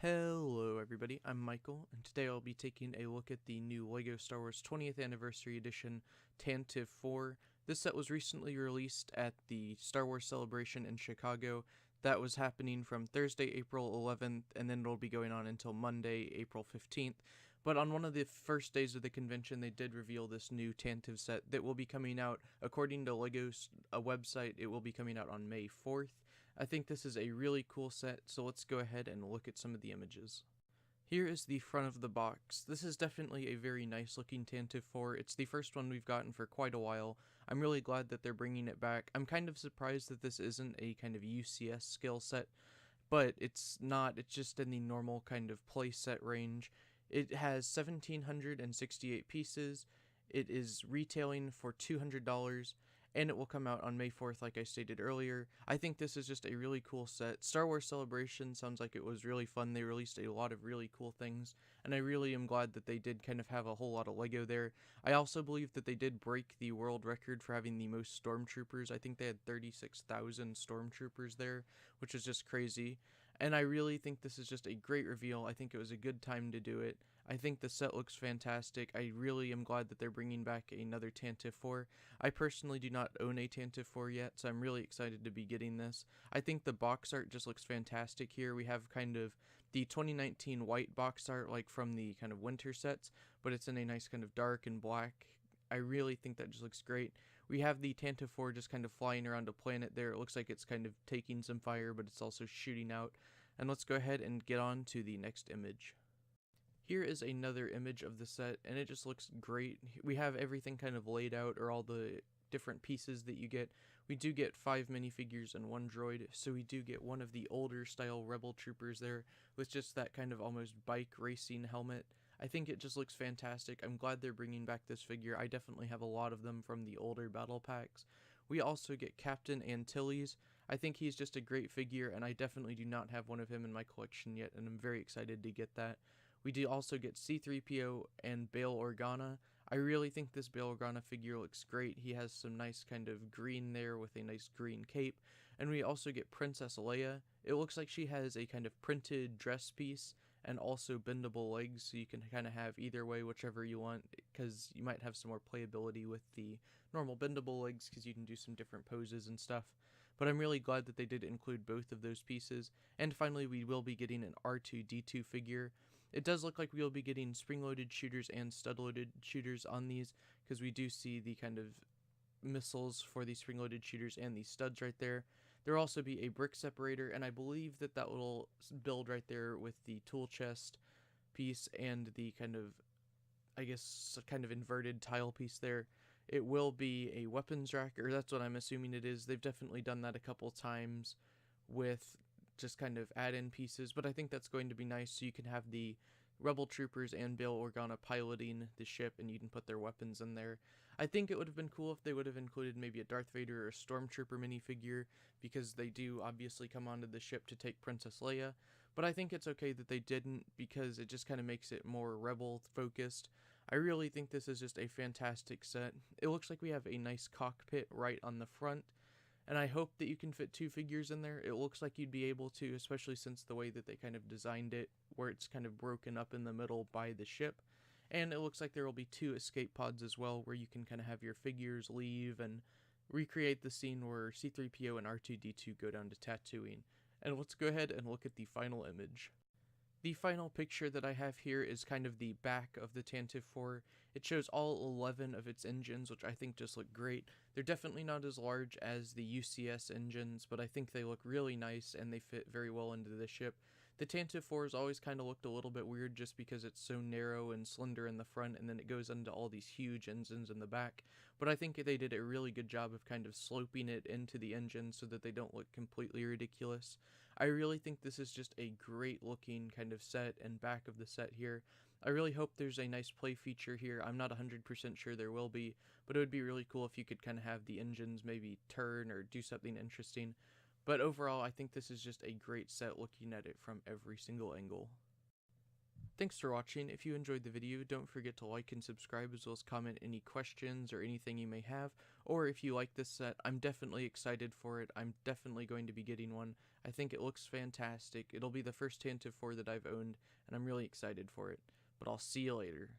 Hello everybody, I'm Michael, and today I'll be taking a look at the new LEGO Star Wars 20th Anniversary Edition Tantive 4. This set was recently released at the Star Wars Celebration in Chicago. That was happening from Thursday, April 11th, and then it'll be going on until Monday, April 15th. But on one of the first days of the convention, they did reveal this new Tantive set that will be coming out, according to LEGO's website, it will be coming out on May 4th. I think this is a really cool set, so let's go ahead and look at some of the images. Here is the front of the box. This is definitely a very nice looking Tantive 4. It's the first one we've gotten for quite a while. I'm really glad that they're bringing it back. I'm kind of surprised that this isn't a kind of UCS scale set, but it's not. It's just in the normal kind of play set range. It has 1,768 pieces. It is retailing for $200. And it will come out on May 4th, like I stated earlier. I think this is just a really cool set. Star Wars Celebration sounds like it was really fun. They released a lot of really cool things, and I really am glad that they did kind of have a whole lot of LEGO there. I also believe that they did break the world record for having the most stormtroopers. I think they had 36,000 stormtroopers there, which is just crazy. And I really think this is just a great reveal. I think it was a good time to do it. I think the set looks fantastic. I really am glad that they're bringing back another Tantive 4. I personally do not own a Tantive 4 yet, so I'm really excited to be getting this. I think the box art just looks fantastic here. We have kind of the 2019 white box art like from the kind of winter sets, but it's in a nice kind of dark and black. I really think that just looks great. We have the Tantive 4 just kind of flying around a planet there. It looks like it's kind of taking some fire, but it's also shooting out. And let's go ahead and get on to the next image. Here is another image of the set, and it just looks great. We have everything kind of laid out, or all the different pieces that you get. We do get 5 minifigures and 1 droid, so we do get one of the older style Rebel Troopers there, with just that kind of almost bike racing helmet. I think it just looks fantastic. I'm glad they're bringing back this figure. I definitely have a lot of them from the older battle packs. We also get Captain Antilles. I think he's just a great figure, and I definitely do not have one of him in my collection yet, and I'm very excited to get that. We do also get C-3PO and Bail Organa. I really think this Bail Organa figure looks great. He has some nice kind of green there with a nice green cape. And we also get Princess Leia. It looks like she has a kind of printed dress piece and also bendable legs, so you can kind of have either way, whichever you want, because you might have some more playability with the normal bendable legs because you can do some different poses and stuff. But I'm really glad that they did include both of those pieces. And finally, we will be getting an R2-D2 figure. It does look like we'll be getting spring-loaded shooters and stud-loaded shooters on these, because we do see the kind of missiles for the spring-loaded shooters and the studs right there. There will also be a brick separator, and I believe that that will build right there with the tool chest piece and the kind of, I guess, kind of inverted tile piece there. It will be a weapons rack, or that's what I'm assuming it is. They've definitely done that a couple times with just kind of add-in pieces, but I think that's going to be nice, so you can have the Rebel Troopers and Bail Organa piloting the ship, and you can put their weapons in there. I think it would have been cool if they would have included maybe a Darth Vader or a Stormtrooper minifigure, because they do obviously come onto the ship to take Princess Leia, but I think it's okay that they didn't, because it just kind of makes it more Rebel focused. I really think this is just a fantastic set. It looks like we have a nice cockpit right on the front, and I hope that you can fit 2 figures in there. It looks like you'd be able to, especially since the way that they kind of designed it, where it's kind of broken up in the middle by the ship. And it looks like there will be 2 escape pods as well, where you can kind of have your figures leave and recreate the scene where C-3PO and R2-D2 go down to Tatooine. And let's go ahead and look at the final image. The final picture that I have here is kind of the back of the Tantive 4. It shows all 11 of its engines, which I think just look great. They're definitely not as large as the UCS engines, but I think they look really nice and they fit very well into the ship. The Tantive 4 has always kind of looked a little bit weird just because it's so narrow and slender in the front, and then it goes into all these huge engines in the back. But I think they did a really good job of kind of sloping it into the engine so that they don't look completely ridiculous. I really think this is just a great looking kind of set and back of the set here. I really hope there's a nice play feature here. I'm not 100% sure there will be, but it would be really cool if you could kind of have the engines maybe turn or do something interesting. But overall, I think this is just a great set looking at it from every single angle. Thanks for watching. If you enjoyed the video, don't forget to like and subscribe, as well as comment any questions or anything you may have. Or if you like this set, I'm definitely excited for it. I'm definitely going to be getting one. I think it looks fantastic. It'll be the first Tantive 4 that I've owned, and I'm really excited for it. But I'll see you later.